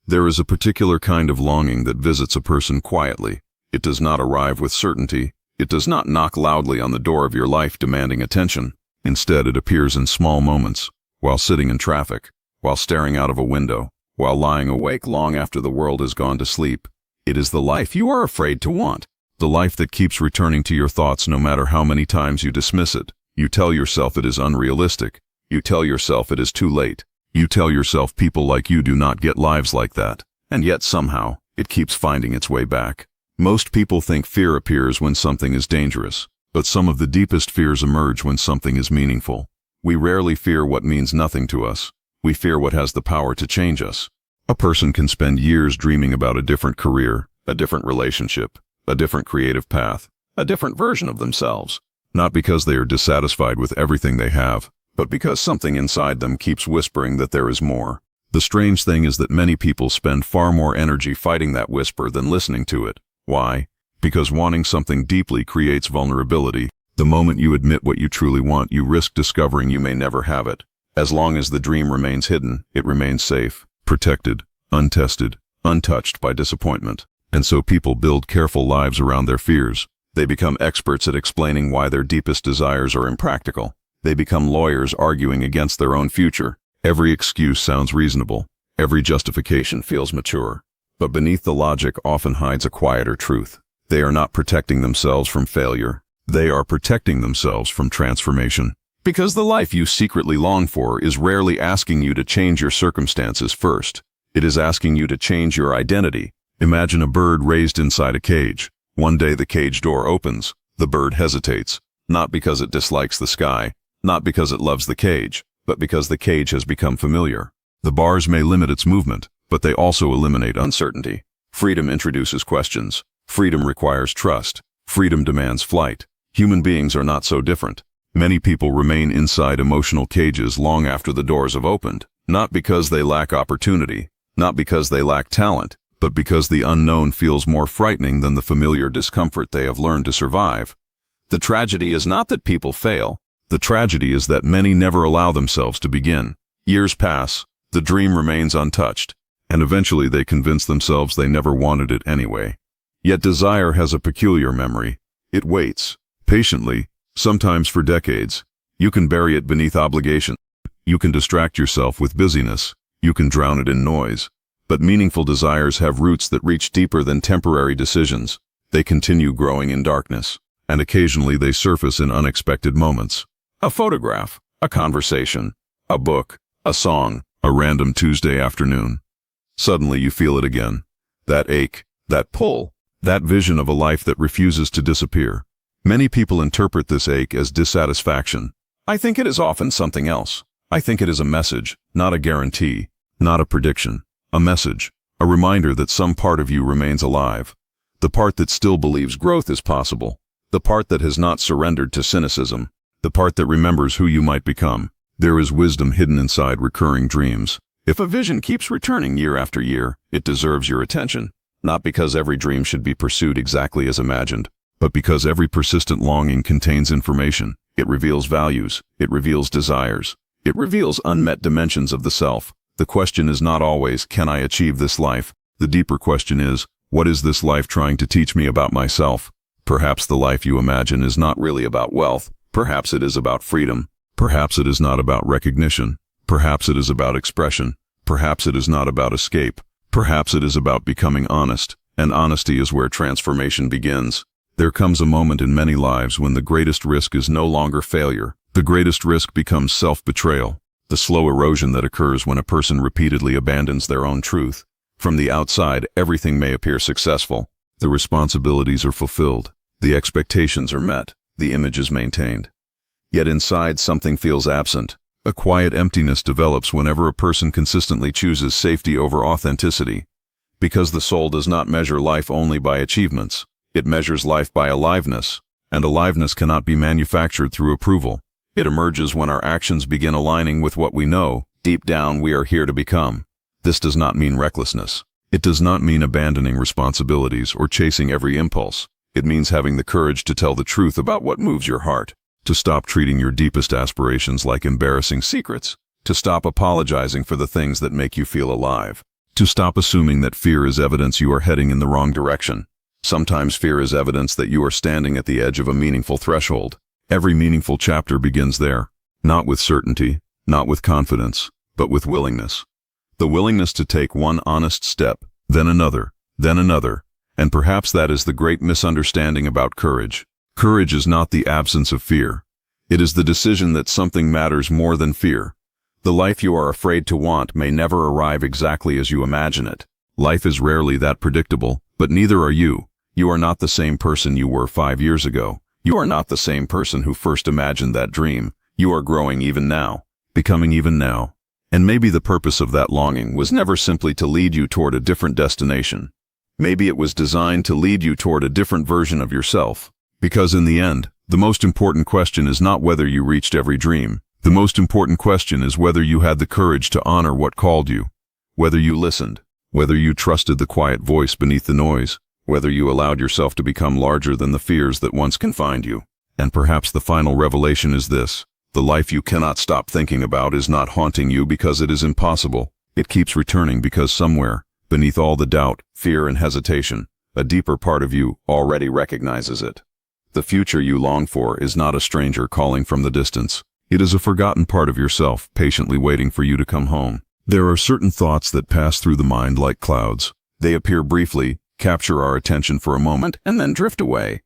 There is a particular kind of longing that visits a person quietly. It does not arrive with certainty. It does not knock loudly on the door of your life demanding attention. Instead, it appears in small moments, while sitting in traffic, while staring out of a window, while lying awake long after the world has gone to sleep. It is the life you are afraid to want, the life that keeps returning to your thoughts no matter how many times you dismiss it. You tell yourself it is unrealistic. You tell yourself it is too late. You tell yourself people like you do not get lives like that. And yet somehow, it keeps finding its way back. Most people think fear appears when something is dangerous, but some of the deepest fears emerge when something is meaningful. We rarely fear what means nothing to us. We fear what has the power to change us. A person can spend years dreaming about a different career, a different relationship, a different creative path, a different version of themselves. Not because they are dissatisfied with everything they have, but because something inside them keeps whispering that there is more. The strange thing is that many people spend far more energy fighting that whisper than listening to it. Why? Because wanting something deeply creates vulnerability. The moment you admit what you truly want, you risk discovering you may never have it. As long as the dream remains hidden, it remains safe, protected, untested, untouched by disappointment. And so people build careful lives around their fears. They become experts at explaining why their deepest desires are impractical. They become lawyers arguing against their own future. Every excuse sounds reasonable. Every justification feels mature. But beneath the logic often hides a quieter truth. They are not protecting themselves from failure. They are protecting themselves from transformation. Because the life you secretly long for is rarely asking you to change your circumstances first. It is asking you to change your identity. Imagine a bird raised inside a cage. One day the cage door opens. The bird hesitates, not because it dislikes the sky, not because it loves the cage, but because the cage has become familiar. The bars may limit its movement, but they also eliminate uncertainty. Freedom introduces questions. Freedom requires trust. Freedom demands flight. Human beings are not so different. Many people remain inside emotional cages long after the doors have opened, not because they lack opportunity, not because they lack talent, but because the unknown feels more frightening than the familiar discomfort they have learned to survive. The tragedy is not that people fail. The tragedy is that many never allow themselves to begin. Years pass, the dream remains untouched, and eventually they convince themselves they never wanted it anyway. Yet desire has a peculiar memory. It waits, patiently, sometimes for decades. You can bury it beneath obligation. You can distract yourself with busyness. You can drown it in noise. But meaningful desires have roots that reach deeper than temporary decisions. They continue growing in darkness, and occasionally they surface in unexpected moments. A photograph, a conversation, a book, a song, a random Tuesday afternoon. Suddenly you feel it again. That ache, that pull, that vision of a life that refuses to disappear. Many people interpret this ache as dissatisfaction. I think it is often something else. I think it is a message, not a guarantee, not a prediction. A message, a reminder that some part of you remains alive. The part that still believes growth is possible. The part that has not surrendered to cynicism. The part that remembers who you might become. There is wisdom hidden inside recurring dreams. If a vision keeps returning year after year, it deserves your attention. Not because every dream should be pursued exactly as imagined, but because every persistent longing contains information. It reveals values. It reveals desires. It reveals unmet dimensions of the self. The question is not always, can I achieve this life? The deeper question is, what is this life trying to teach me about myself? Perhaps the life you imagine is not really about wealth. Perhaps it is about freedom. Perhaps it is not about recognition. Perhaps it is about expression. Perhaps it is not about escape. Perhaps it is about becoming honest, and honesty is where transformation begins. There comes a moment in many lives when the greatest risk is no longer failure. The greatest risk becomes self-betrayal. The slow erosion that occurs when a person repeatedly abandons their own truth. From the outside, everything may appear successful. The responsibilities are fulfilled. The expectations are met. The image is maintained. Yet inside, something feels absent. A quiet emptiness develops whenever a person consistently chooses safety over authenticity. Because the soul does not measure life only by achievements. It measures life by aliveness, and aliveness cannot be manufactured through approval. It emerges when our actions begin aligning with what we know, deep down, we are here to become. This does not mean recklessness. It does not mean abandoning responsibilities or chasing every impulse. It means having the courage to tell the truth about what moves your heart, to stop treating your deepest aspirations like embarrassing secrets, to stop apologizing for the things that make you feel alive, To stop assuming that fear is evidence you are heading in the wrong direction. Sometimes fear is evidence that you are standing at the edge of a meaningful threshold. Every meaningful chapter begins there, not with certainty, not with confidence, but with willingness. The willingness to take one honest step, then another, and perhaps that is the great misunderstanding about courage. Courage is not the absence of fear. It is the decision that something matters more than fear. The life you are afraid to want may never arrive exactly as you imagine it. Life is rarely that predictable, but neither are you. You are not the same person you were 5 years ago. You are not the same person who first imagined that dream. You are growing even now, becoming even now. And maybe the purpose of that longing was never simply to lead you toward a different destination. Maybe it was designed to lead you toward a different version of yourself. Because in the end, the most important question is not whether you reached every dream. The most important question is whether you had the courage to honor what called you, whether you listened, whether you trusted the quiet voice beneath the noise, whether you allowed yourself to become larger than the fears that once confined you. And perhaps the final revelation is this: the life you cannot stop thinking about is not haunting you because it is impossible. It keeps returning because somewhere, beneath all the doubt, fear, and hesitation, a deeper part of you already recognizes it. The future you long for is not a stranger calling from the distance. It is a forgotten part of yourself, patiently waiting for you to come home. There are certain thoughts that pass through the mind like clouds. They appear briefly, capture our attention for a moment, and then drift away.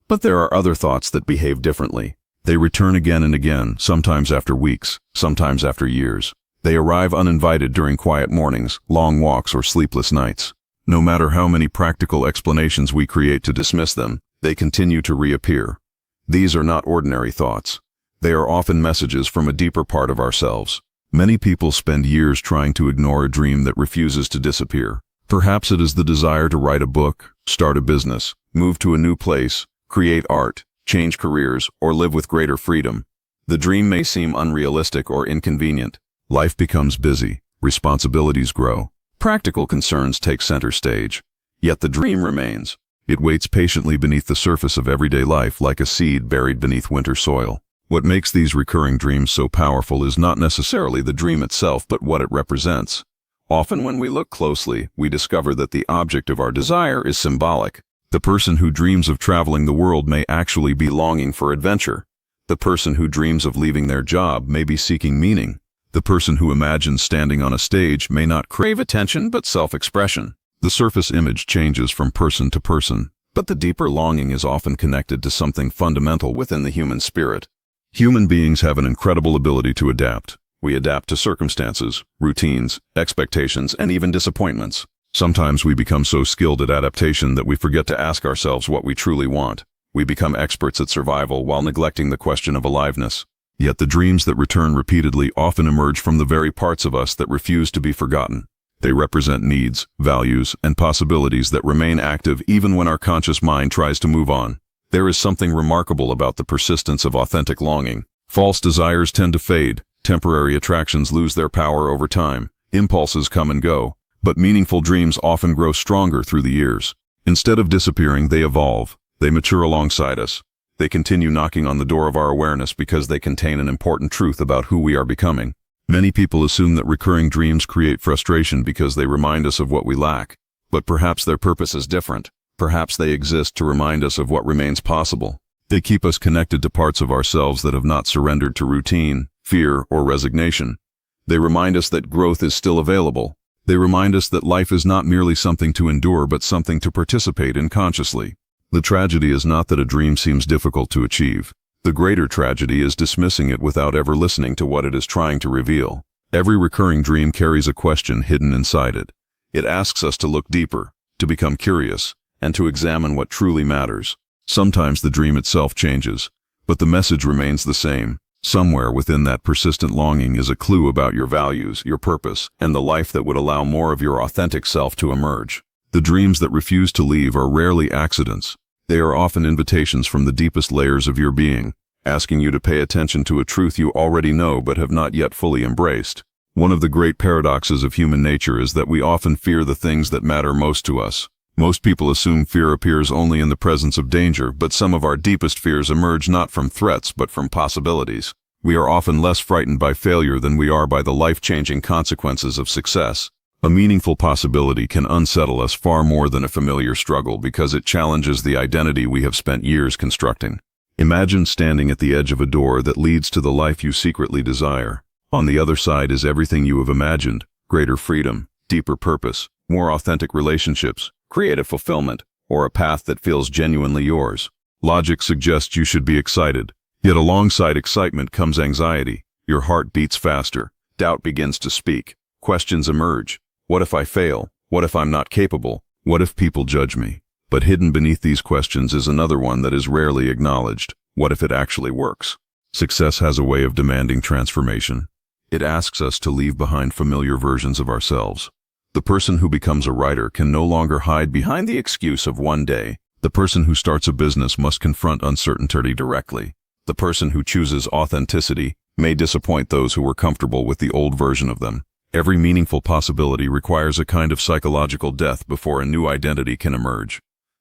But there are other thoughts that behave differently. They return again and again, sometimes after weeks, sometimes after years. They arrive uninvited during quiet mornings, long walks, or sleepless nights. No matter how many practical explanations we create to dismiss them, they continue to reappear. These are not ordinary thoughts. They are often messages from a deeper part of ourselves. Many people spend years trying to ignore a dream that refuses to disappear. Perhaps it is the desire to write a book, start a business, move to a new place, create art, change careers, or live with greater freedom. The dream may seem unrealistic or inconvenient. Life becomes busy, responsibilities grow, practical concerns take center stage. Yet the dream remains. It waits patiently beneath the surface of everyday life like a seed buried beneath winter soil. What makes these recurring dreams so powerful is not necessarily the dream itself, but what it represents. Often when we look closely, we discover that the object of our desire is symbolic. The person who dreams of traveling the world may actually be longing for adventure. The person who dreams of leaving their job may be seeking meaning. The person who imagines standing on a stage may not crave attention but self-expression. The surface image changes from person to person, but the deeper longing is often connected to something fundamental within the human spirit. Human beings have an incredible ability to adapt. We adapt to circumstances, routines, expectations, and even disappointments. Sometimes we become so skilled at adaptation that we forget to ask ourselves what we truly want. We become experts at survival while neglecting the question of aliveness. Yet the dreams that return repeatedly often emerge from the very parts of us that refuse to be forgotten. They represent needs, values, and possibilities that remain active even when our conscious mind tries to move on. There is something remarkable about the persistence of authentic longing. False desires tend to fade, temporary attractions lose their power over time, impulses come and go, but meaningful dreams often grow stronger through the years. Instead of disappearing, they evolve. They mature alongside us. They continue knocking on the door of our awareness because they contain an important truth about who we are becoming. Many people assume that recurring dreams create frustration because they remind us of what we lack. But perhaps their purpose is different. Perhaps they exist to remind us of what remains possible. They keep us connected to parts of ourselves that have not surrendered to routine, fear, or resignation. They remind us that growth is still available. They remind us that life is not merely something to endure but something to participate in consciously. The tragedy is not that a dream seems difficult to achieve. The greater tragedy is dismissing it without ever listening to what it is trying to reveal. Every recurring dream carries a question hidden inside it. It asks us to look deeper, to become curious, and to examine what truly matters. Sometimes the dream itself changes, but the message remains the same. Somewhere within that persistent longing is a clue about your values, your purpose, and the life that would allow more of your authentic self to emerge. The dreams that refuse to leave are rarely accidents. They are often invitations from the deepest layers of your being, asking you to pay attention to a truth you already know but have not yet fully embraced. One of the great paradoxes of human nature is that we often fear the things that matter most to us. Most people assume fear appears only in the presence of danger, but some of our deepest fears emerge not from threats but from possibilities. We are often less frightened by failure than we are by the life-changing consequences of success. A meaningful possibility can unsettle us far more than a familiar struggle because it challenges the identity we have spent years constructing. Imagine standing at the edge of a door that leads to the life you secretly desire. On the other side is everything you have imagined: greater freedom, deeper purpose, more authentic relationships, creative fulfillment, or a path that feels genuinely yours. Logic suggests you should be excited, yet alongside excitement comes anxiety. Your heart beats faster, doubt begins to speak, questions emerge. What if I fail? What if I'm not capable? What if people judge me? But hidden beneath these questions is another one that is rarely acknowledged. What if it actually works? Success has a way of demanding transformation. It asks us to leave behind familiar versions of ourselves. The person who becomes a writer can no longer hide behind the excuse of one day. The person who starts a business must confront uncertainty directly. The person who chooses authenticity may disappoint those who were comfortable with the old version of them. Every meaningful possibility requires a kind of psychological death before a new identity can emerge.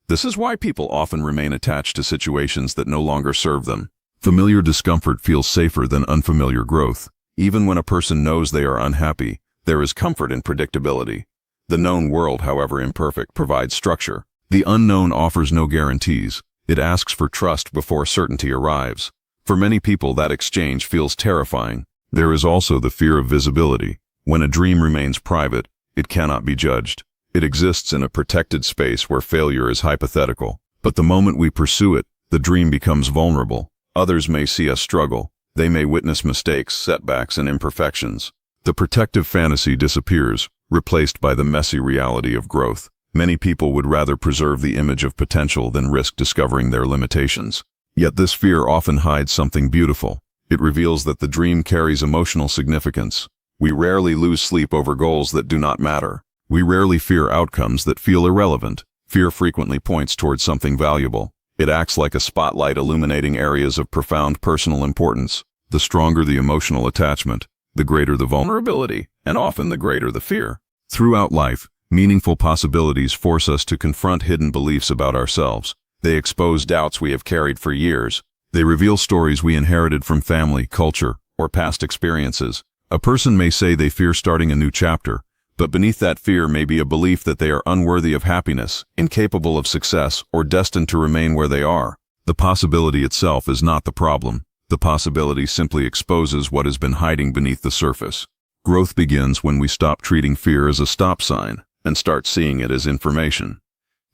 This is why people often remain attached to situations that no longer serve them. Familiar discomfort feels safer than unfamiliar growth. Even when a person knows they are unhappy, there is comfort in predictability. The known world, however imperfect, provides structure. The unknown offers no guarantees. It asks for trust before certainty arrives. For many people, that exchange feels terrifying. There is also the fear of visibility. When a dream remains private, it cannot be judged. It exists in a protected space where failure is hypothetical. But the moment we pursue it, the dream becomes vulnerable. Others may see us struggle. They may witness mistakes, setbacks, and imperfections. The protective fantasy disappears, replaced by the messy reality of growth. Many people would rather preserve the image of potential than risk discovering their limitations. Yet this fear often hides something beautiful. It reveals that the dream carries emotional significance. We rarely lose sleep over goals that do not matter. We rarely fear outcomes that feel irrelevant. Fear frequently points towards something valuable. It acts like a spotlight illuminating areas of profound personal importance. The stronger the emotional attachment, the greater the vulnerability, and often the greater the fear. Throughout life, meaningful possibilities force us to confront hidden beliefs about ourselves. They expose doubts we have carried for years. They reveal stories we inherited from family, culture, or past experiences. A person may say they fear starting a new chapter, but beneath that fear may be a belief that they are unworthy of happiness, incapable of success, or destined to remain where they are. The possibility itself is not the problem. The possibility simply exposes what has been hiding beneath the surface. Growth begins when we stop treating fear as a stop sign and start seeing it as information.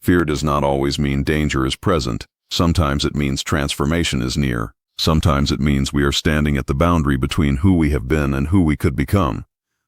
Fear does not always mean danger is present. Sometimes it means transformation is near. Sometimes it means we are standing at the boundary between who we have been and who we could become.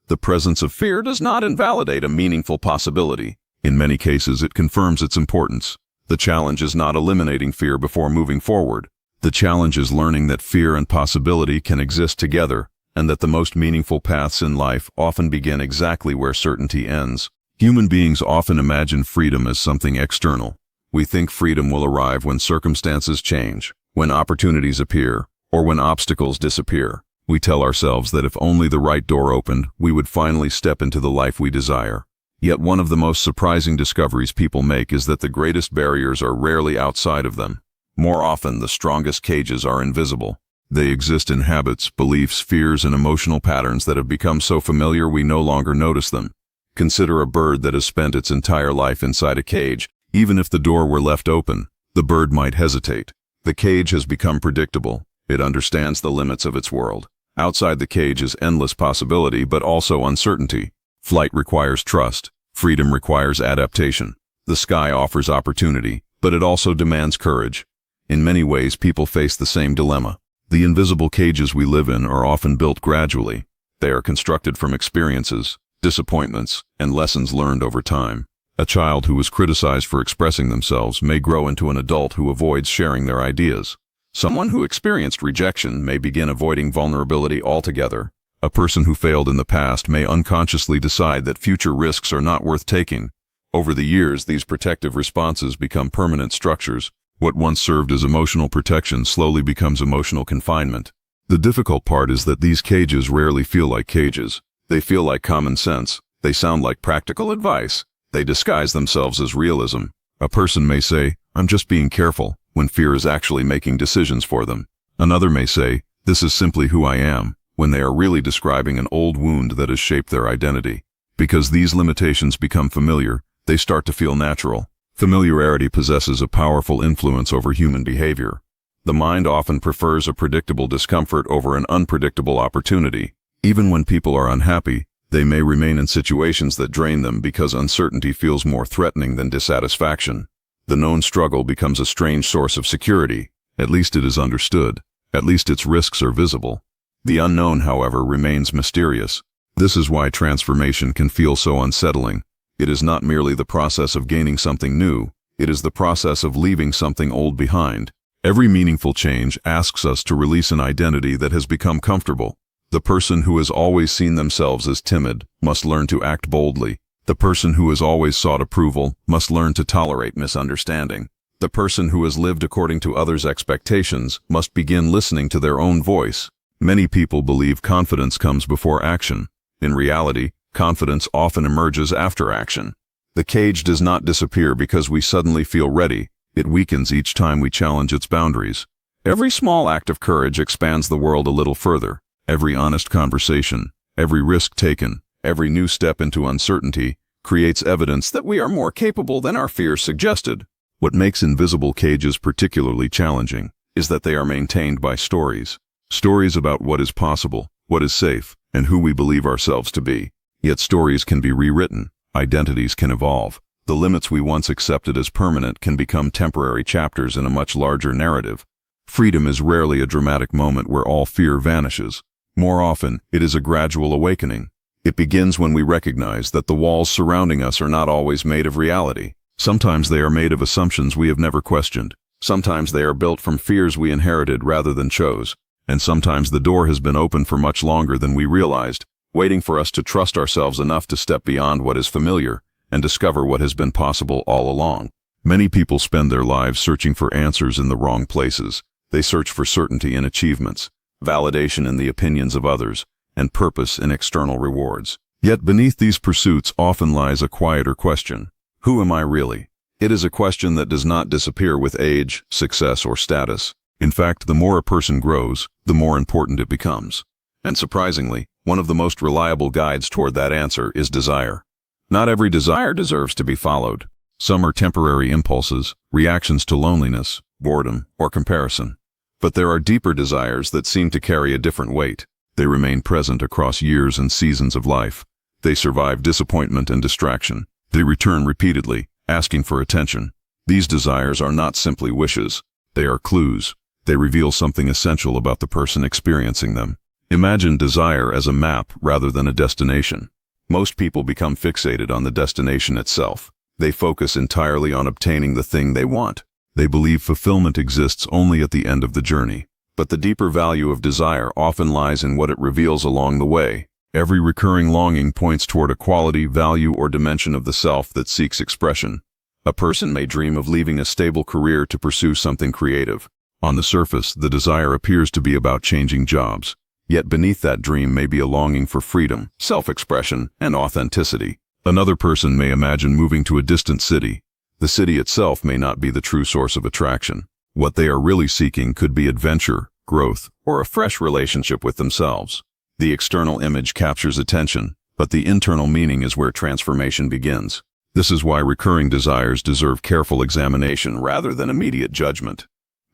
The presence of fear does not invalidate a meaningful possibility. In many cases, it confirms its importance. The challenge is not eliminating fear before moving forward. The challenge is learning that fear and possibility can exist together, and that the most meaningful paths in life often begin exactly where certainty ends. Human beings often imagine freedom as something external. We think freedom will arrive when circumstances change, when opportunities appear, or when obstacles disappear. We tell ourselves that if only the right door opened, we would finally step into the life we desire. Yet one of the most surprising discoveries people make is that the greatest barriers are rarely outside of them. More often, the strongest cages are invisible. They exist in habits, beliefs, fears, and emotional patterns that have become so familiar we no longer notice them. Consider a bird that has spent its entire life inside a cage. Even if the door were left open, the bird might hesitate. The cage has become predictable. It understands the limits of its world. Outside the cage is endless possibility, but also uncertainty. Flight requires trust. Freedom requires adaptation. The sky offers opportunity, but it also demands courage. In many ways, people face the same dilemma. The invisible cages we live in are often built gradually. They are constructed from experiences, disappointments, and lessons learned over time. A child who was criticized for expressing themselves may grow into an adult who avoids sharing their ideas. Someone who experienced rejection may begin avoiding vulnerability altogether. A person who failed in the past may unconsciously decide that future risks are not worth taking. Over the years, these protective responses become permanent structures. What once served as emotional protection slowly becomes emotional confinement. The difficult part is that these cages rarely feel like cages. They feel like common sense. They sound like practical advice. They disguise themselves as realism. A person may say, "I'm just being careful," when fear is actually making decisions for them. Another may say, "This is simply who I am," when they are really describing an old wound that has shaped their identity. Because these limitations become familiar, they start to feel natural. Familiarity possesses a powerful influence over human behavior. The mind often prefers a predictable discomfort over an unpredictable opportunity. Even when people are unhappy, they may remain in situations that drain them because uncertainty feels more threatening than dissatisfaction. The known struggle becomes a strange source of security. At least it is understood. At least its risks are visible. The unknown, however, remains mysterious. This is why transformation can feel so unsettling. It is not merely the process of gaining something new. It is the process of leaving something old behind. Every meaningful change asks us to release an identity that has become comfortable. The person who has always seen themselves as timid must learn to act boldly. The person who has always sought approval must learn to tolerate misunderstanding. The person who has lived according to others' expectations must begin listening to their own voice. Many people believe confidence comes before action. In reality, confidence often emerges after action. The cage does not disappear because we suddenly feel ready. It weakens each time we challenge its boundaries. Every small act of courage expands the world a little further. Every honest conversation, every risk taken, every new step into uncertainty creates evidence that we are more capable than our fears suggested. What makes invisible cages particularly challenging is that they are maintained by stories. Stories about what is possible, what is safe, and who we believe ourselves to be. Yet stories can be rewritten, identities can evolve. The limits we once accepted as permanent can become temporary chapters in a much larger narrative. Freedom is rarely a dramatic moment where all fear vanishes. More often, it is a gradual awakening. It begins when we recognize that the walls surrounding us are not always made of reality. Sometimes they are made of assumptions we have never questioned. Sometimes they are built from fears we inherited rather than chose. And sometimes the door has been open for much longer than we realized, waiting for us to trust ourselves enough to step beyond what is familiar and discover what has been possible all along. Many people spend their lives searching for answers in the wrong places. They search for certainty in achievements, validation in the opinions of others, and purpose in external rewards. Yet beneath these pursuits often lies a quieter question. Who am I really? It is a question that does not disappear with age, success, or status. In fact, the more a person grows, the more important it becomes. And surprisingly, one of the most reliable guides toward that answer is desire. Not every desire deserves to be followed. Some are temporary impulses, reactions to loneliness, boredom, or comparison. But there are deeper desires that seem to carry a different weight. They remain present across years and seasons of life. They survive disappointment and distraction. They return repeatedly, asking for attention. These desires are not simply wishes. They are clues. They reveal something essential about the person experiencing them. Imagine desire as a map rather than a destination. Most people become fixated on the destination itself. They focus entirely on obtaining the thing they want. They believe fulfillment exists only at the end of the journey. But the deeper value of desire often lies in what it reveals along the way. Every recurring longing points toward a quality, value, or dimension of the self that seeks expression. A person may dream of leaving a stable career to pursue something creative. On the surface, the desire appears to be about changing jobs. Yet beneath that dream may be a longing for freedom, self-expression, and authenticity. Another person may imagine moving to a distant city. The city itself may not be the true source of attraction. What they are really seeking could be adventure, growth, or a fresh relationship with themselves. The external image captures attention, but the internal meaning is where transformation begins. This is why recurring desires deserve careful examination rather than immediate judgment.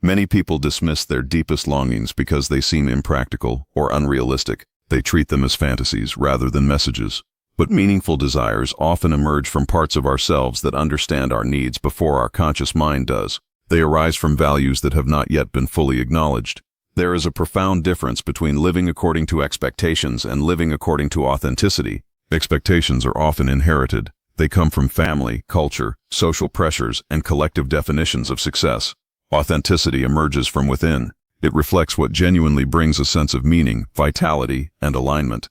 Many people dismiss their deepest longings because they seem impractical or unrealistic. They treat them as fantasies rather than messages. But meaningful desires often emerge from parts of ourselves that understand our needs before our conscious mind does. They arise from values that have not yet been fully acknowledged. There is a profound difference between living according to expectations and living according to authenticity. Expectations are often inherited. They come from family, culture, social pressures, and collective definitions of success. Authenticity emerges from within. It reflects what genuinely brings a sense of meaning, vitality, and alignment.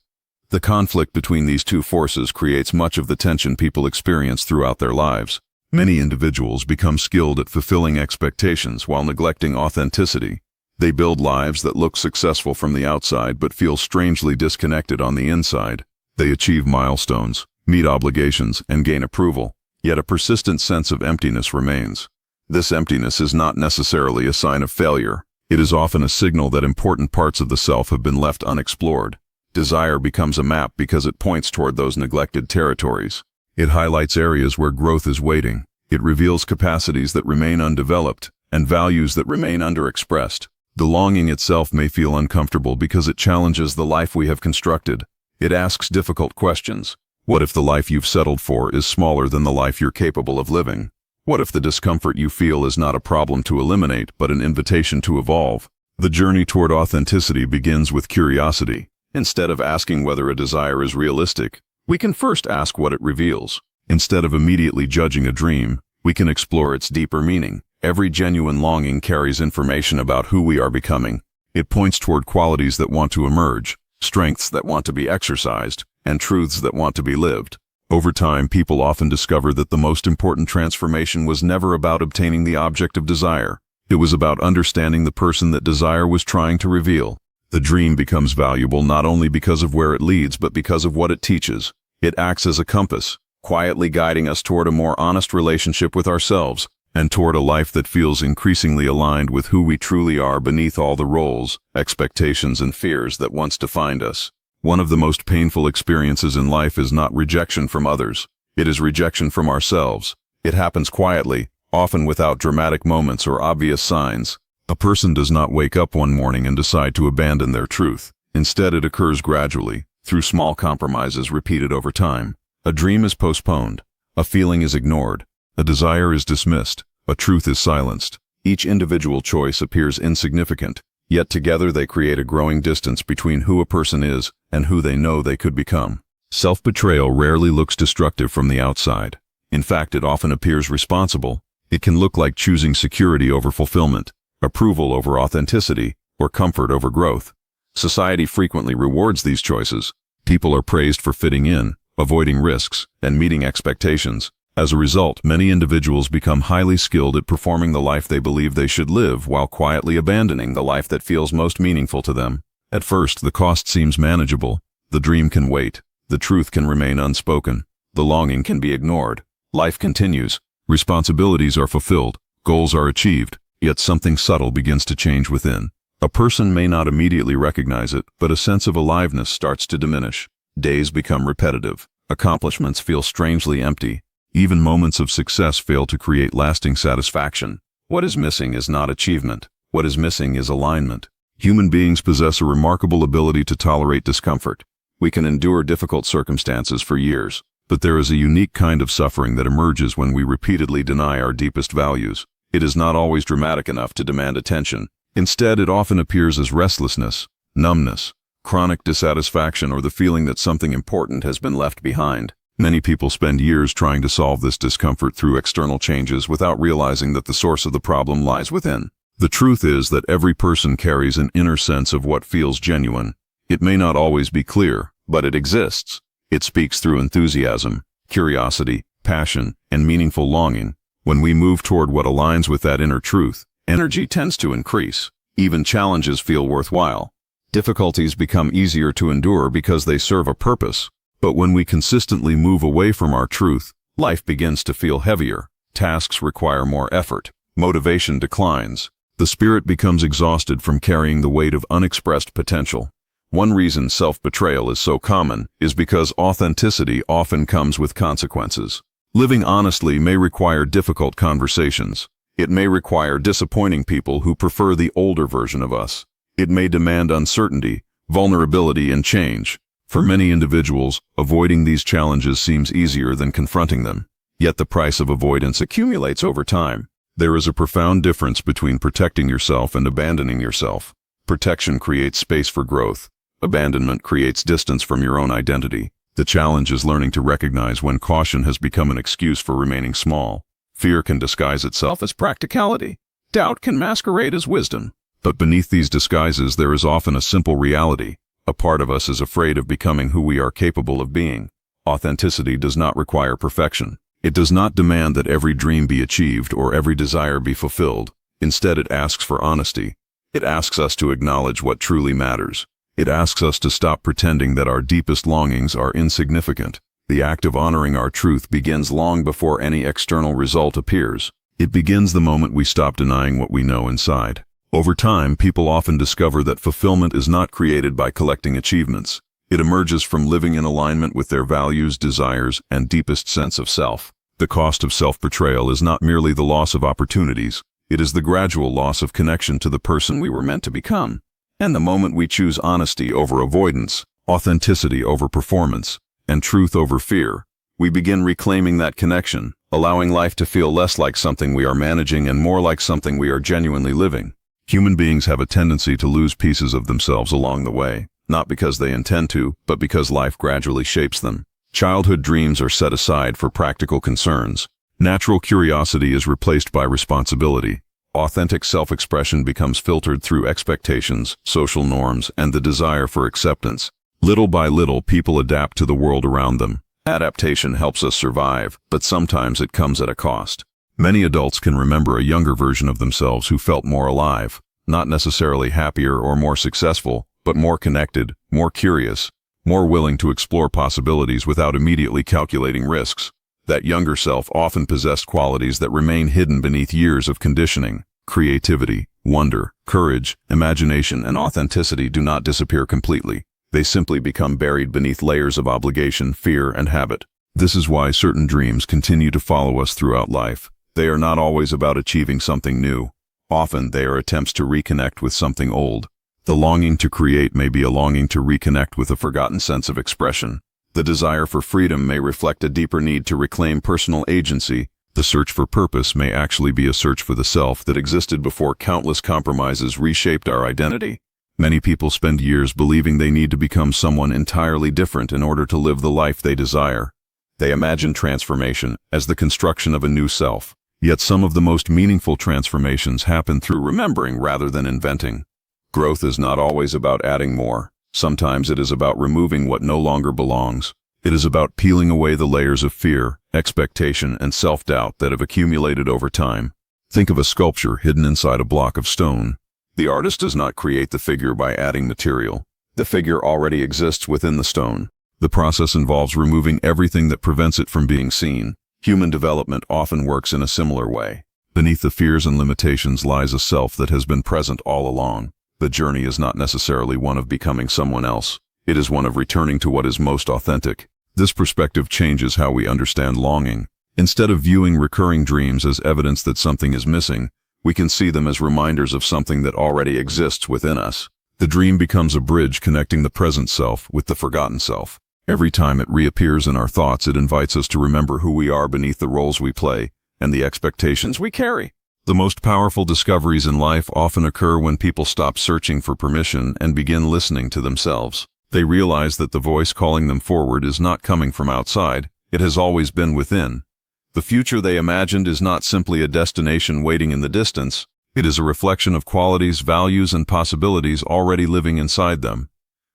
The conflict between these two forces creates much of the tension people experience throughout their lives. Many individuals become skilled at fulfilling expectations while neglecting authenticity. They build lives that look successful from the outside but feel strangely disconnected on the inside. They achieve milestones, meet obligations, and gain approval, yet a persistent sense of emptiness remains. This emptiness is not necessarily a sign of failure. It is often a signal that important parts of the self have been left unexplored. Desire becomes a map because it points toward those neglected territories. It highlights areas where growth is waiting. It reveals capacities that remain undeveloped and values that remain underexpressed. The longing itself may feel uncomfortable because it challenges the life we have constructed. It asks difficult questions. What if the life you've settled for is smaller than the life you're capable of living? What if the discomfort you feel is not a problem to eliminate, but an invitation to evolve? The journey toward authenticity begins with curiosity. Instead of asking whether a desire is realistic, we can first ask what it reveals. Instead of immediately judging a dream, we can explore its deeper meaning. Every genuine longing carries information about who we are becoming. It points toward qualities that want to emerge, strengths that want to be exercised, and truths that want to be lived. Over time, people often discover that the most important transformation was never about obtaining the object of desire. It was about understanding the person that desire was trying to reveal. The dream becomes valuable not only because of where it leads, but because of what it teaches. It acts as a compass, quietly guiding us toward a more honest relationship with ourselves, and toward a life that feels increasingly aligned with who we truly are beneath all the roles, expectations, and fears that once defined us. One of the most painful experiences in life is not rejection from others. It is rejection from ourselves. It happens quietly, often without dramatic moments or obvious signs. A person does not wake up one morning and decide to abandon their truth. Instead, it occurs gradually, through small compromises repeated over time. A dream is postponed. A feeling is ignored. A desire is dismissed. A truth is silenced. Each individual choice appears insignificant, yet together they create a growing distance between who a person is and who they know they could become. Self-betrayal rarely looks destructive from the outside. In fact, it often appears responsible. It can look like choosing security over fulfillment, approval over authenticity, or comfort over growth. Society frequently rewards these choices. People are praised for fitting in, avoiding risks, and meeting expectations. As a result, many individuals become highly skilled at performing the life they believe they should live while quietly abandoning the life that feels most meaningful to them. At first, the cost seems manageable. The dream can wait. The truth can remain unspoken. The longing can be ignored. Life continues. Responsibilities are fulfilled. Goals are achieved. Yet something subtle begins to change within. A person may not immediately recognize it, but a sense of aliveness starts to diminish. Days become repetitive. Accomplishments feel strangely empty. Even moments of success fail to create lasting satisfaction. What is missing is not achievement. What is missing is alignment. Human beings possess a remarkable ability to tolerate discomfort. We can endure difficult circumstances for years, but there is a unique kind of suffering that emerges when we repeatedly deny our deepest values. It is not always dramatic enough to demand attention. Instead, it often appears as restlessness, numbness, chronic dissatisfaction, or the feeling that something important has been left behind. Many people spend years trying to solve this discomfort through external changes without realizing that the source of the problem lies within. The truth is that every person carries an inner sense of what feels genuine. It may not always be clear, but it exists. It speaks through enthusiasm, curiosity, passion, and meaningful longing. When we move toward what aligns with that inner truth, energy tends to increase. Even challenges feel worthwhile. Difficulties become easier to endure because they serve a purpose. But when we consistently move away from our truth, life begins to feel heavier. Tasks require more effort. Motivation declines. The spirit becomes exhausted from carrying the weight of unexpressed potential. One reason self-betrayal is so common is because authenticity often comes with consequences. Living honestly may require difficult conversations. It may require disappointing people who prefer the older version of us. It may demand uncertainty, vulnerability, and change. For many individuals, avoiding these challenges seems easier than confronting them. Yet the price of avoidance accumulates over time. There is a profound difference between protecting yourself and abandoning yourself. Protection creates space for growth. Abandonment creates distance from your own identity. The challenge is learning to recognize when caution has become an excuse for remaining small. Fear can disguise itself as practicality. Doubt can masquerade as wisdom. But beneath these disguises there is often a simple reality. A part of us is afraid of becoming who we are capable of being. Authenticity does not require perfection. It does not demand that every dream be achieved or every desire be fulfilled. Instead, it asks for honesty. It asks us to acknowledge what truly matters. It asks us to stop pretending that our deepest longings are insignificant. The act of honoring our truth begins long before any external result appears. It begins the moment we stop denying what we know inside. Over time, people often discover that fulfillment is not created by collecting achievements. It emerges from living in alignment with their values, desires, and deepest sense of self. The cost of self-betrayal is not merely the loss of opportunities, it is the gradual loss of connection to the person we were meant to become. And the moment we choose honesty over avoidance, authenticity over performance, and truth over fear, we begin reclaiming that connection, allowing life to feel less like something we are managing and more like something we are genuinely living. Human beings have a tendency to lose pieces of themselves along the way, not because they intend to, but because life gradually shapes them. Childhood dreams are set aside for practical concerns. Natural curiosity is replaced by responsibility. Authentic self-expression becomes filtered through expectations, social norms, and the desire for acceptance. Little by little, people adapt to the world around them. Adaptation helps us survive, but sometimes it comes at a cost. Many adults can remember a younger version of themselves who felt more alive, not necessarily happier or more successful, but more connected, more curious, more willing to explore possibilities without immediately calculating risks. That younger self often possessed qualities that remain hidden beneath years of conditioning. Creativity, wonder, courage, imagination, and authenticity do not disappear completely. They simply become buried beneath layers of obligation, fear, and habit. This is why certain dreams continue to follow us throughout life. They are not always about achieving something new. Often they are attempts to reconnect with something old. The longing to create may be a longing to reconnect with a forgotten sense of expression. The desire for freedom may reflect a deeper need to reclaim personal agency. The search for purpose may actually be a search for the self that existed before countless compromises reshaped our identity. Many people spend years believing they need to become someone entirely different in order to live the life they desire. They imagine transformation as the construction of a new self. Yet some of the most meaningful transformations happen through remembering rather than inventing. Growth is not always about adding more. Sometimes it is about removing what no longer belongs. It is about peeling away the layers of fear, expectation, and self-doubt that have accumulated over time. Think of a sculpture hidden inside a block of stone. The artist does not create the figure by adding material. The figure already exists within the stone. The process involves removing everything that prevents it from being seen. Human development often works in a similar way. Beneath the fears and limitations lies a self that has been present all along. The journey is not necessarily one of becoming someone else. It is one of returning to what is most authentic. This perspective changes how we understand longing. Instead of viewing recurring dreams as evidence that something is missing, we can see them as reminders of something that already exists within us. The dream becomes a bridge connecting the present self with the forgotten self. Every time it reappears in our thoughts, it invites us to remember who we are beneath the roles we play and the expectations we carry. The most powerful discoveries in life often occur when people stop searching for permission and begin listening to themselves. They realize that the voice calling them forward is not coming from outside, it has always been within. The future they imagined is not simply a destination waiting in the distance, it is a reflection of qualities, values, and possibilities already living inside them.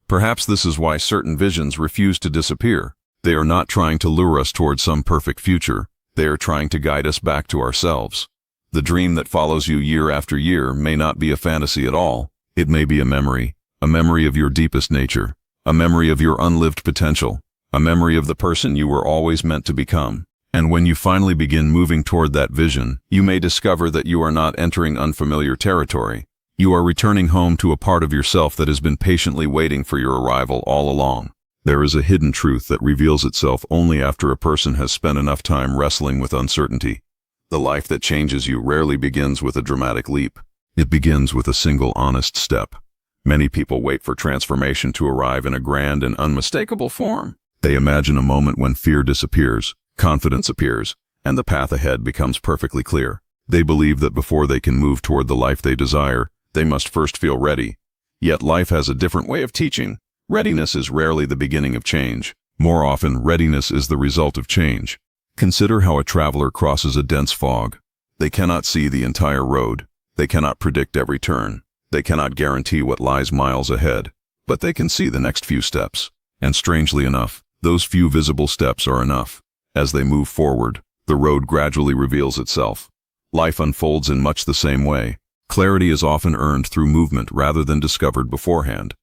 Perhaps this is why certain visions refuse to disappear. They are not trying to lure us towards some perfect future, they are trying to guide us back to ourselves. The dream that follows you year after year may not be a fantasy at all. It may be a memory of your deepest nature, a memory of your unlived potential, a memory of the person you were always meant to become. And when you finally begin moving toward that vision, you may discover that you are not entering unfamiliar territory. You are returning home to a part of yourself that has been patiently waiting for your arrival all along. There is a hidden truth that reveals itself only after a person has spent enough time wrestling with uncertainty. The life that changes you rarely begins with a dramatic leap. It begins with a single honest step. Many people wait for transformation to arrive in a grand and unmistakable form. They imagine a moment when fear disappears, confidence appears, and the path ahead becomes perfectly clear. They believe that before they can move toward the life they desire, they must first feel ready. Yet life has a different way of teaching. Readiness is rarely the beginning of change. More often, readiness is the result of change. Consider how a traveler crosses a dense fog. They cannot see the entire road. They cannot predict every turn. They cannot guarantee what lies miles ahead. But they can see the next few steps. And strangely enough, those few visible steps are enough. As they move forward, the road gradually reveals itself. Life unfolds in much the same way. Clarity is often earned through movement rather than discovered beforehand.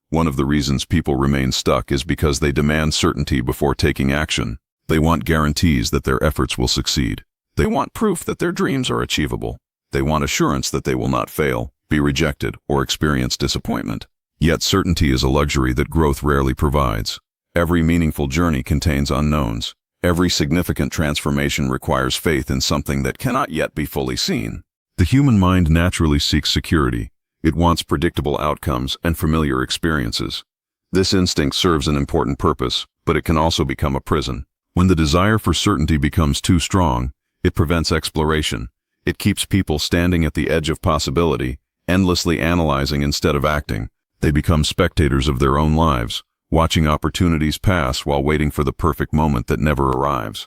One of the reasons people remain stuck is because they demand certainty before taking action. They want guarantees that their efforts will succeed. They want proof that their dreams are achievable. They want assurance that they will not fail, be rejected, or experience disappointment. Yet certainty is a luxury that growth rarely provides. Every meaningful journey contains unknowns. Every significant transformation requires faith in something that cannot yet be fully seen. The human mind naturally seeks security. It wants predictable outcomes and familiar experiences. This instinct serves an important purpose, but it can also become a prison. When the desire for certainty becomes too strong, it prevents exploration. It keeps people standing at the edge of possibility, endlessly analyzing instead of acting. They become spectators of their own lives, watching opportunities pass while waiting for the perfect moment that never arrives.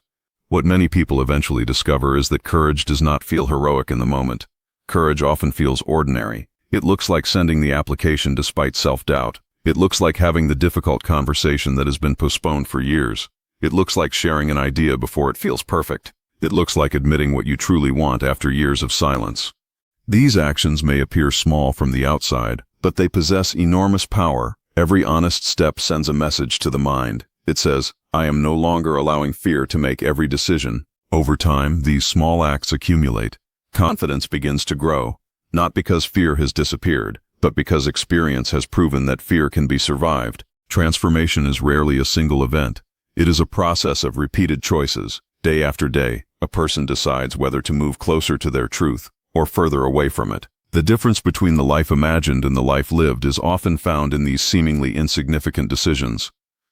What many people eventually discover is that courage does not feel heroic in the moment. Courage often feels ordinary. It looks like sending the application despite self-doubt. It looks like having the difficult conversation that has been postponed for years. It looks like sharing an idea before it feels perfect. It looks like admitting what you truly want after years of silence. These actions may appear small from the outside, but they possess enormous power. Every honest step sends a message to the mind. It says, I am no longer allowing fear to make every decision. Over time, these small acts accumulate. Confidence begins to grow, not because fear has disappeared, but because experience has proven that fear can be survived. Transformation is rarely a single event. It is a process of repeated choices. Day after day, a person decides whether to move closer to their truth or further away from it. The difference between the life imagined and the life lived is often found in these seemingly insignificant decisions.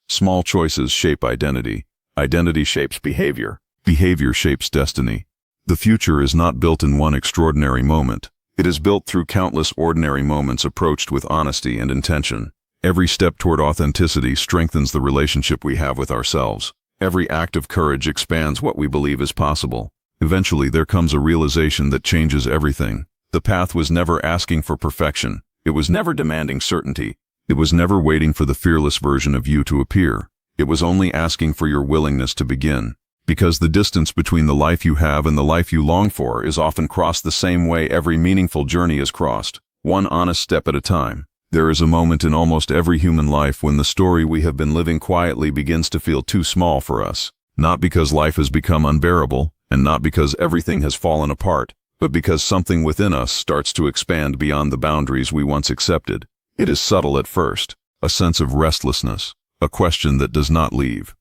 Small choices shape identity. Identity shapes behavior. Behavior shapes destiny. The future is not built in one extraordinary moment. It is built through countless ordinary moments approached with honesty and intention. Every step toward authenticity strengthens the relationship we have with ourselves. Every act of courage expands what we believe is possible. Eventually, there comes a realization that changes everything. The path was never asking for perfection. It was never demanding certainty. It was never waiting for the fearless version of you to appear. It was only asking for your willingness to begin. Because the distance between the life you have and the life you long for is often crossed the same way every meaningful journey is crossed, one honest step at a time. There is a moment in almost every human life when the story we have been living quietly begins to feel too small for us. Not because life has become unbearable, and not because everything has fallen apart, but because something within us starts to expand beyond the boundaries we once accepted. It is subtle at first, a sense of restlessness, a question that does not leave,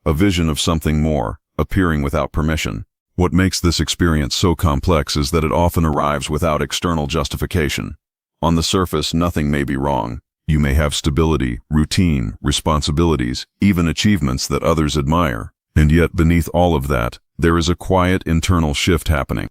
a vision of something more, appearing without permission. What makes this experience so complex is that it often arrives without external justification. On the surface, nothing may be wrong. You may have stability, routine, responsibilities, even achievements that others admire. And yet, beneath all of that, there is a quiet internal shift happening.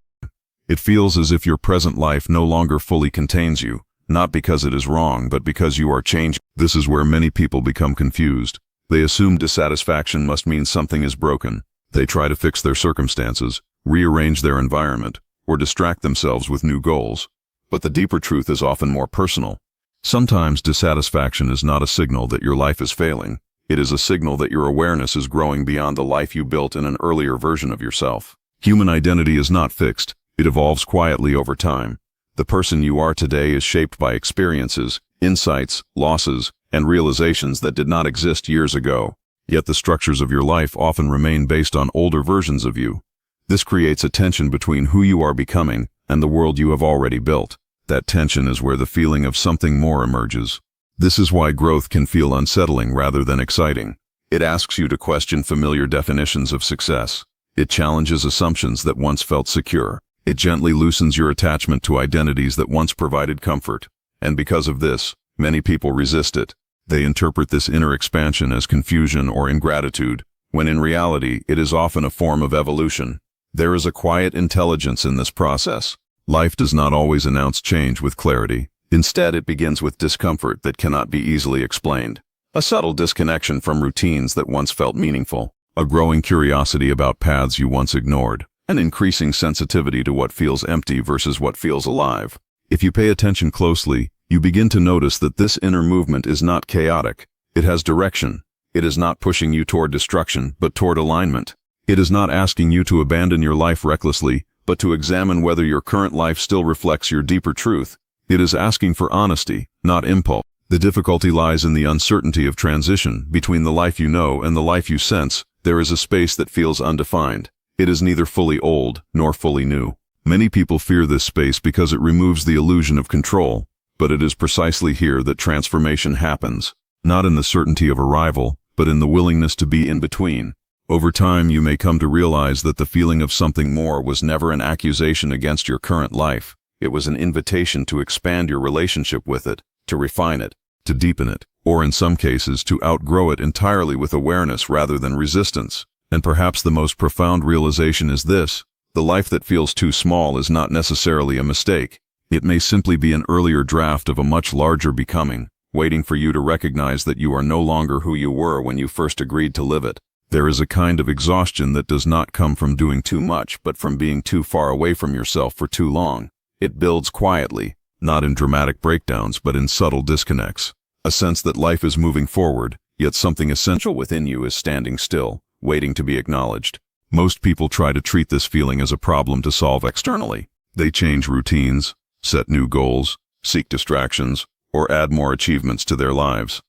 It feels as if your present life no longer fully contains you, not because it is wrong, but because you are changing. This is where many people become confused. They assume dissatisfaction must mean something is broken. They try to fix their circumstances, rearrange their environment, or distract themselves with new goals. But the deeper truth is often more personal. Sometimes dissatisfaction is not a signal that your life is failing. It is a signal that your awareness is growing beyond the life you built in an earlier version of yourself. Human identity is not fixed. It evolves quietly over time. The person you are today is shaped by experiences, insights, losses, and realizations that did not exist years ago. Yet the structures of your life often remain based on older versions of you. This creates a tension between who you are becoming and the world you have already built. That tension is where the feeling of something more emerges. This is why growth can feel unsettling rather than exciting. It asks you to question familiar definitions of success. It challenges assumptions that once felt secure. It gently loosens your attachment to identities that once provided comfort. And because of this, many people resist it. They interpret this inner expansion as confusion or ingratitude, when in reality it is often a form of evolution. There is a quiet intelligence in this process. Life does not always announce change with clarity. Instead, it begins with discomfort that cannot be easily explained. A subtle disconnection from routines that once felt meaningful. A growing curiosity about paths you once ignored. An increasing sensitivity to what feels empty versus what feels alive. If you pay attention closely, you begin to notice that this inner movement is not chaotic. It has direction. It is not pushing you toward destruction, but toward alignment. It is not asking you to abandon your life recklessly, but to examine whether your current life still reflects your deeper truth. It is asking for honesty, not impulse. The difficulty lies in the uncertainty of transition. Between the life you know and the life you sense, there is a space that feels undefined. It is neither fully old nor fully new. Many people fear this space because it removes the illusion of control. But it is precisely here that transformation happens, not in the certainty of arrival, but in the willingness to be in between. Over time, you may come to realize that the feeling of something more was never an accusation against your current life. It was an invitation to expand your relationship with it, to refine it, to deepen it, or in some cases to outgrow it entirely with awareness rather than resistance. And perhaps the most profound realization is this: the life that feels too small is not necessarily a mistake. It may simply be an earlier draft of a much larger becoming, waiting for you to recognize that you are no longer who you were when you first agreed to live it. There is a kind of exhaustion that does not come from doing too much, but from being too far away from yourself for too long. It builds quietly, not in dramatic breakdowns, but in subtle disconnects. A sense that life is moving forward, yet something essential within you is standing still, waiting to be acknowledged. Most people try to treat this feeling as a problem to solve externally. They change routines, set new goals, seek distractions, or add more achievements to their lives.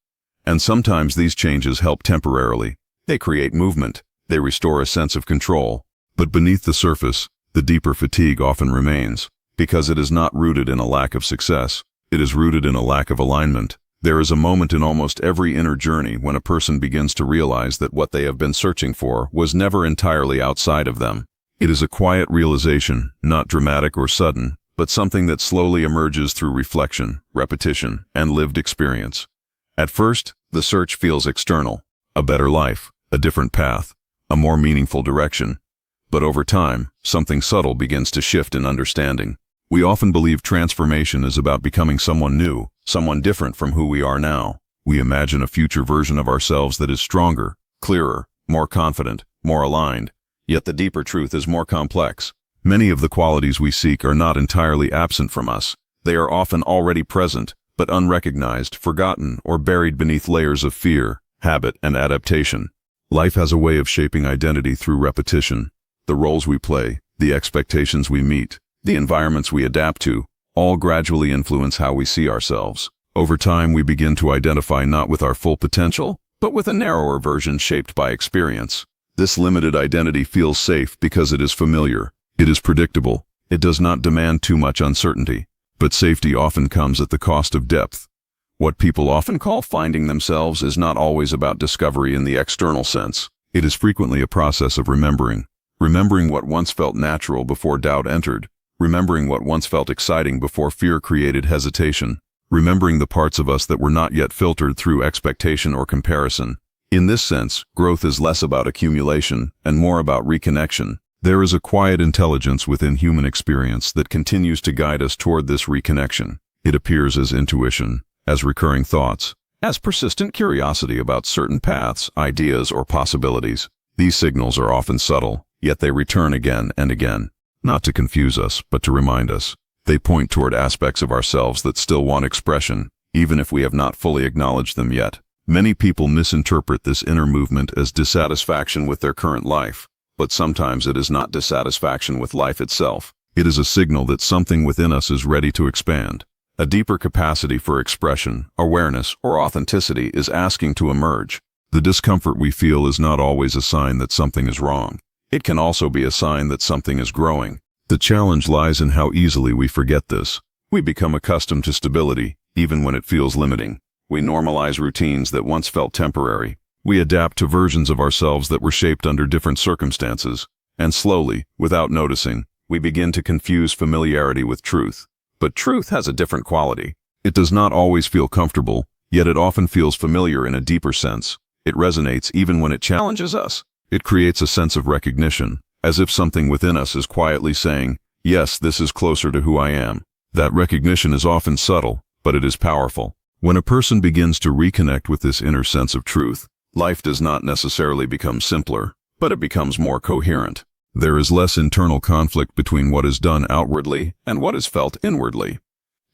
And sometimes these changes help temporarily. They create movement. They restore a sense of control. But beneath the surface, the deeper fatigue often remains, because it is not rooted in a lack of success. It is rooted in a lack of alignment. There is a moment in almost every inner journey when a person begins to realize that what they have been searching for was never entirely outside of them. It is a quiet realization, not dramatic or sudden, but something that slowly emerges through reflection, repetition, and lived experience. At first, the search feels external: a better life, a different path, a more meaningful direction. But over time, something subtle begins to shift in understanding. We often believe transformation is about becoming someone new, someone different from who we are now. We imagine a future version of ourselves that is stronger, clearer, more confident, more aligned. Yet the deeper truth is more complex. Many of the qualities we seek are not entirely absent from us. They are often already present, but unrecognized, forgotten, or buried beneath layers of fear, habit, and adaptation. Life has a way of shaping identity through repetition. The roles we play, the expectations we meet, the environments we adapt to, all gradually influence how we see ourselves. Over time, we begin to identify not with our full potential, but with a narrower version shaped by experience. This limited identity feels safe because it is familiar. It is predictable. It does not demand too much uncertainty. But safety often comes at the cost of depth. What people often call finding themselves is not always about discovery in the external sense. It is frequently a process of remembering. Remembering what once felt natural before doubt entered. Remembering what once felt exciting before fear created hesitation. Remembering the parts of us that were not yet filtered through expectation or comparison. In this sense, growth is less about accumulation and more about reconnection. There is a quiet intelligence within human experience that continues to guide us toward this reconnection. It appears as intuition, as recurring thoughts, as persistent curiosity about certain paths, ideas, or possibilities. These signals are often subtle, yet they return again and again, not to confuse us, but to remind us. They point toward aspects of ourselves that still want expression, even if we have not fully acknowledged them yet. Many people misinterpret this inner movement as dissatisfaction with their current life, but sometimes it is not dissatisfaction with life itself. It is a signal that something within us is ready to expand. A deeper capacity for expression, awareness, or authenticity is asking to emerge. The discomfort we feel is not always a sign that something is wrong. It can also be a sign that something is growing. The challenge lies in how easily we forget this. We become accustomed to stability, even when it feels limiting. We normalize routines that once felt temporary. We adapt to versions of ourselves that were shaped under different circumstances. And slowly, without noticing, we begin to confuse familiarity with truth. But truth has a different quality. It does not always feel comfortable, yet it often feels familiar in a deeper sense. It resonates even when it challenges us. It creates a sense of recognition, as if something within us is quietly saying, "Yes, this is closer to who I am." That recognition is often subtle, but it is powerful. When a person begins to reconnect with this inner sense of truth, life does not necessarily become simpler, but it becomes more coherent. There is less internal conflict between what is done outwardly and what is felt inwardly.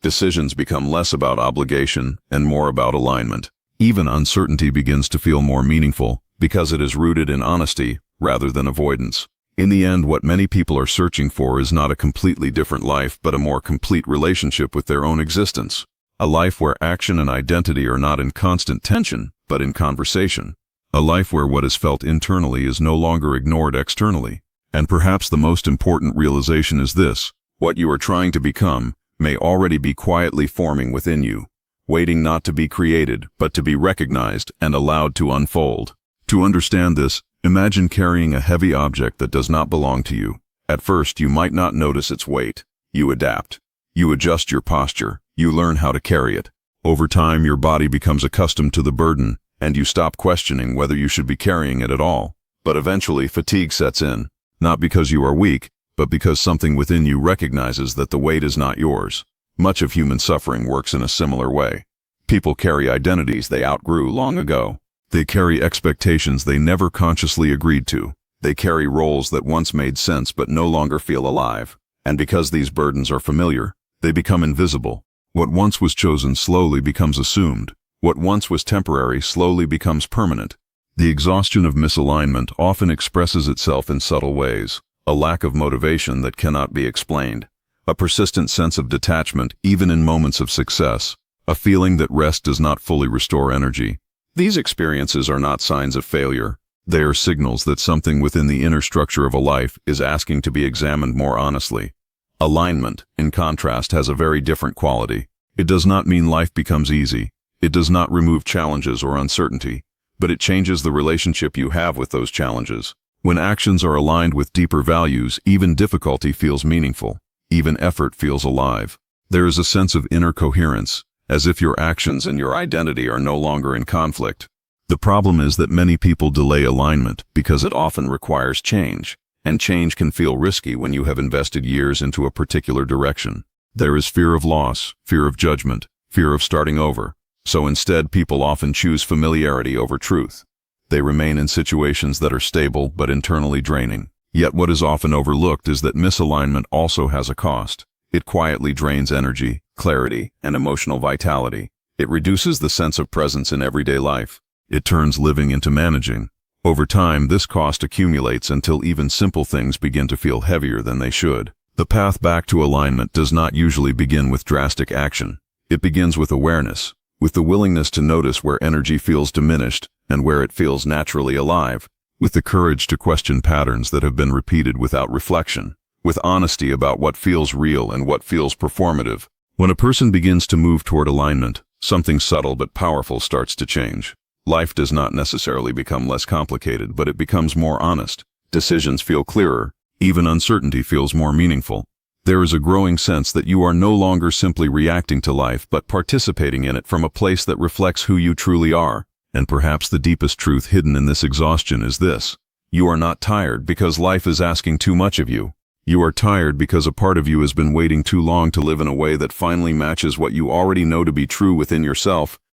Decisions become less about obligation and more about alignment. Even uncertainty begins to feel more meaningful because it is rooted in honesty rather than avoidance. In the end, what many people are searching for is not a completely different life, but a more complete relationship with their own existence. A life where action and identity are not in constant tension, but in conversation. A life where what is felt internally is no longer ignored externally. And perhaps the most important realization is this: what you are trying to become may already be quietly forming within you, waiting not to be created, but to be recognized and allowed to unfold. To understand this, imagine carrying a heavy object that does not belong to you. At first, you might not notice its weight. You adapt. You adjust your posture. You learn how to carry it. Over time, your body becomes accustomed to the burden, and you stop questioning whether you should be carrying it at all. But eventually, fatigue sets in, not because you are weak, but because something within you recognizes that the weight is not yours. Much of human suffering works in a similar way. People carry identities they outgrew long ago. They carry expectations they never consciously agreed to. They carry roles that once made sense but no longer feel alive. And because these burdens are familiar, they become invisible. What once was chosen slowly becomes assumed. What once was temporary slowly becomes permanent. The exhaustion of misalignment often expresses itself in subtle ways. A lack of motivation that cannot be explained. A persistent sense of detachment even in moments of success. A feeling that rest does not fully restore energy. These experiences are not signs of failure. They are signals that something within the inner structure of a life is asking to be examined more honestly. Alignment, in contrast, has a very different quality. It does not mean life becomes easy. It does not remove challenges or uncertainty, but it changes the relationship you have with those challenges. When actions are aligned with deeper values, even difficulty feels meaningful. Even effort feels alive. There is a sense of inner coherence, as if your actions and your identity are no longer in conflict. The problem is that many people delay alignment because it often requires change, and change can feel risky when you have invested years into a particular direction. There is fear of loss, fear of judgment, fear of starting over. So instead, people often choose familiarity over truth. They remain in situations that are stable but internally draining. Yet what is often overlooked is that misalignment also has a cost. It quietly drains energy, clarity, and emotional vitality. It reduces the sense of presence in everyday life. It turns living into managing. Over time, this cost accumulates until even simple things begin to feel heavier than they should. The path back to alignment does not usually begin with drastic action. It begins with awareness, with the willingness to notice where energy feels diminished and where it feels naturally alive, with the courage to question patterns that have been repeated without reflection, with honesty about what feels real and what feels performative. When a person begins to move toward alignment, something subtle but powerful starts to change. Life does not necessarily become less complicated, but it becomes more honest. Decisions feel clearer. Even uncertainty feels more meaningful. There is a growing sense that you are no longer simply reacting to life, but participating in it from a place that reflects who you truly are. And perhaps the deepest truth hidden in this exhaustion is this: you are not tired because life is asking too much of you. You are tired because a part of you has been waiting too long to live in a way that finally matches what you already know to be true within yourself.